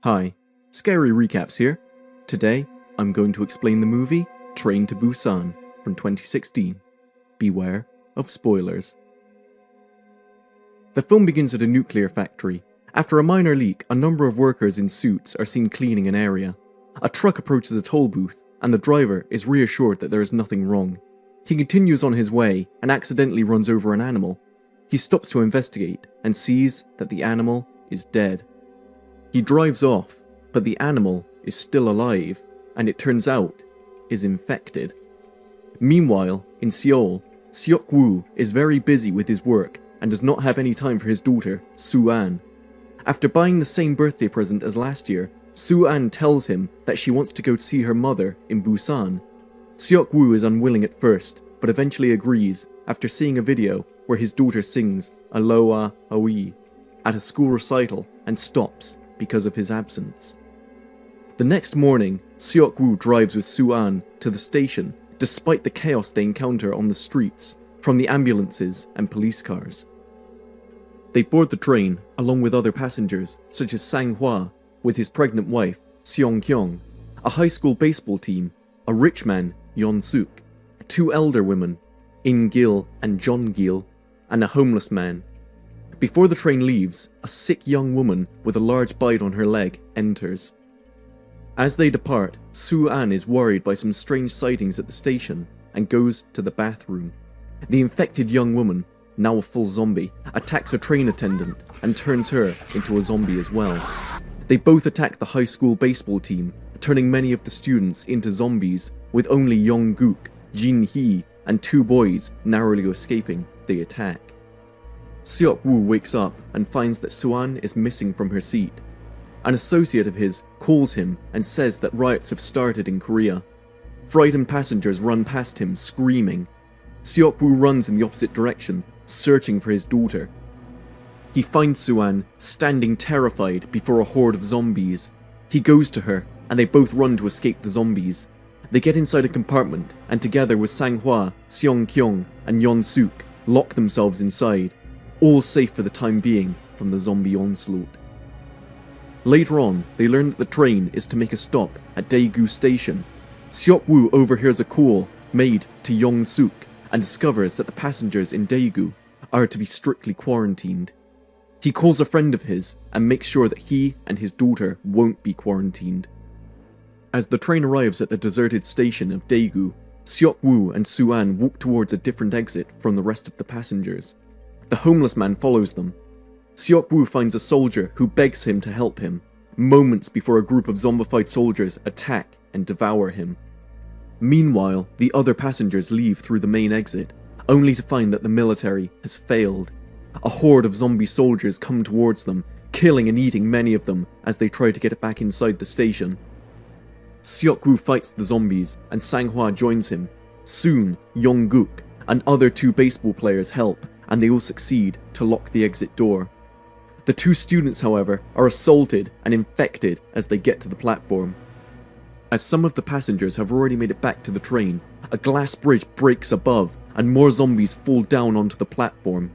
Hi, Scary Recaps here. Today, I'm going to explain the movie Train to Busan from 2016. Beware of spoilers. The film begins at a nuclear factory. After a minor leak, a number of workers in suits are seen cleaning an area. A truck approaches a toll booth, and the driver is reassured that there is nothing wrong. He continues on his way and accidentally runs over an animal. He stops to investigate and sees that the animal is dead. He drives off, but the animal is still alive, and it turns out is infected. Meanwhile, in Seoul, Seok-woo is very busy with his work and does not have any time for his daughter, Soo-an. After buying the same birthday present as last year, Soo-an tells him that she wants to go see her mother in Busan. Seok-woo is unwilling at first, but eventually agrees after seeing a video where his daughter sings Aloha Aoi at a school recital and stops because of his absence. The next morning, Seok-woo drives with Soo-an to the station despite the chaos they encounter on the streets from the ambulances and police cars. They board the train along with other passengers such as Sang-hwa with his pregnant wife, Seong-kyung, a high school baseball team, a rich man, Yeon-suk, two elder women, In-gil and Jon-gil, and a homeless man. Before the train leaves, a sick young woman with a large bite on her leg enters. As they depart, Soo-an is worried by some strange sightings at the station and goes to the bathroom. The infected young woman, now a full zombie, attacks a train attendant and turns her into a zombie as well. They both attack the high school baseball team, turning many of the students into zombies, with only Yong-guk, Jin-hee, and two boys narrowly escaping the attack. Seok-woo wakes up and finds that Soo-an is missing from her seat. An associate of his calls him and says that riots have started in Korea. Frightened passengers run past him, screaming. Seok-woo runs in the opposite direction, searching for his daughter. He finds Soo-an standing terrified before a horde of zombies. He goes to her, and they both run to escape the zombies. They get inside a compartment, and together with Sang-hwa, Seong-kyung, and Yeon-suk, lock themselves inside, all safe for the time being from the zombie onslaught. Later on, they learn that the train is to make a stop at Daegu Station. Seok-woo overhears a call made to Yeon-suk and discovers that the passengers in Daegu are to be strictly quarantined. He calls a friend of his and makes sure that he and his daughter won't be quarantined. As the train arrives at the deserted station of Daegu, Seok-woo and Soo-an walk towards a different exit from the rest of the passengers. The homeless man follows them. Seok-woo finds a soldier who begs him to help him, moments before a group of zombified soldiers attack and devour him. Meanwhile, the other passengers leave through the main exit, only to find that the military has failed. A horde of zombie soldiers come towards them, killing and eating many of them as they try to get back inside the station. Seok-woo fights the zombies, and Sang-hwa joins him. Soon, Yong-guk and other two baseball players help, and they all succeed to lock the exit door. The two students, however, are assaulted and infected as they get to the platform. As some of the passengers have already made it back to the train, a glass bridge breaks above, and more zombies fall down onto the platform.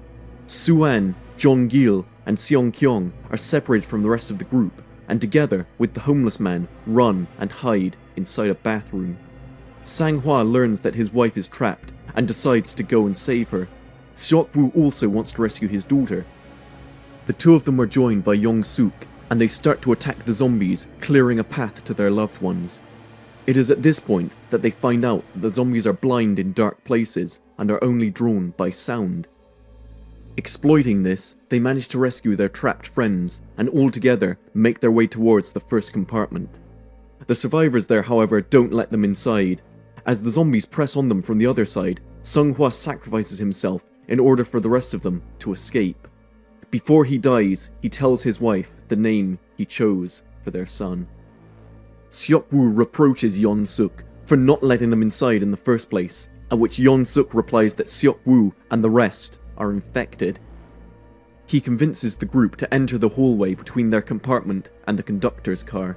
Soo-an, Jon-gil, and Seong-kyung are separated from the rest of the group, and together with the homeless man, run and hide inside a bathroom. Sang-hwa learns that his wife is trapped and decides to go and save her. Seok-woo also wants to rescue his daughter. The two of them are joined by Yeon-suk, and they start to attack the zombies, clearing a path to their loved ones. It is at this point that they find out that the zombies are blind in dark places and are only drawn by sound. Exploiting this, they manage to rescue their trapped friends, and all together make their way towards the first compartment. The survivors there, however, don't let them inside. As the zombies press on them from the other side, Sang-hwa sacrifices himself in order for the rest of them to escape. Before he dies, he tells his wife the name he chose for their son. Seok-woo reproaches Yeon-suk for not letting them inside in the first place, at which Yeon-suk replies that Seok-woo and the rest are infected. He convinces the group to enter the hallway between their compartment and the conductor's car.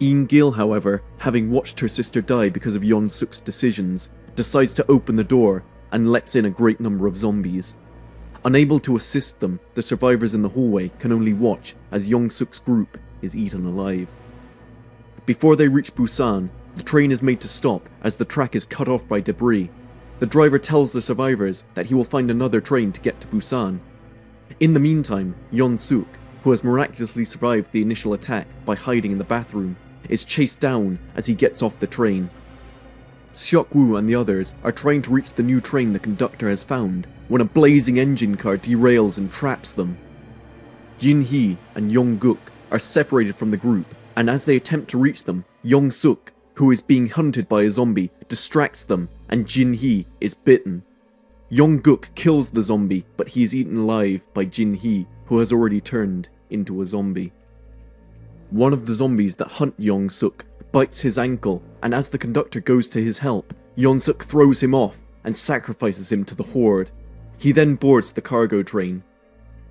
In-gil, however, having watched her sister die because of Yeon-suk's decisions, decides to open the door and lets in a great number of zombies. Unable to assist them, the survivors in the hallway can only watch as Yeon-suk's group is eaten alive. Before they reach Busan, the train is made to stop as the track is cut off by debris. The driver tells the survivors that he will find another train to get to Busan. In the meantime, Yeon-suk, who has miraculously survived the initial attack by hiding in the bathroom, is chased down as he gets off the train. Seok-woo and the others are trying to reach the new train the conductor has found when a blazing engine car derails and traps them. Jin-hee and Yong-guk are separated from the group, and as they attempt to reach them, Yong-suk, who is being hunted by a zombie, distracts them and Jin-hee is bitten. Yong-guk kills the zombie, but he is eaten alive by Jin-hee, who has already turned into a zombie. One of the zombies that hunt Yong-suk bites his ankle, and as the conductor goes to his help, Yong-suk throws him off and sacrifices him to the horde. He then boards the cargo train.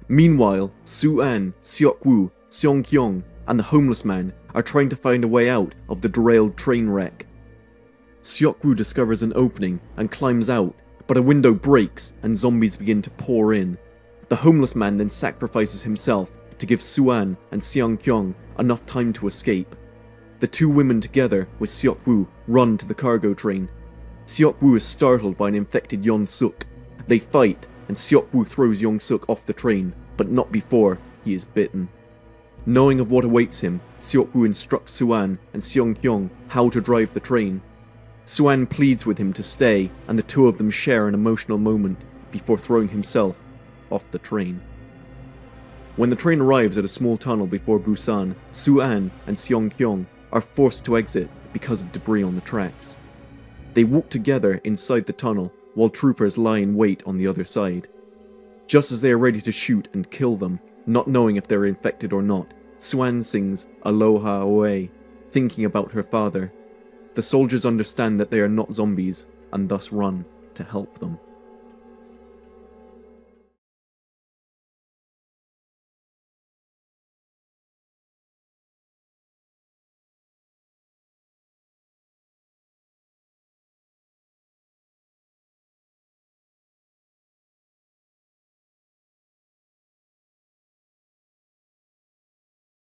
Meanwhile, Soo-an, Seok-woo, Seong-kyung, and the homeless man are trying to find a way out of the derailed train wreck. Seok-woo discovers an opening and climbs out, but a window breaks and zombies begin to pour in. The homeless man then sacrifices himself to give Soo-an and Seong-kyung enough time to escape. The two women together with Seok-woo run to the cargo train. Seok-woo is startled by an infected Yeon-suk. They fight and Seok-woo throws Yeon-suk off the train, but not before he is bitten. Knowing of what awaits him, Seok-woo instructs Soo-an and Seong-kyung how to drive the train. Soo-an pleads with him to stay, and the two of them share an emotional moment before throwing himself off the train. When the train arrives at a small tunnel before Busan, Soo-an and Seong-kyung are forced to exit because of debris on the tracks. They walk together inside the tunnel while troopers lie in wait on the other side. Just as they are ready to shoot and kill them, not knowing if they're infected or not, Soo-an sings Aloha Oe, thinking about her father. The soldiers understand that they are not zombies and thus run to help them.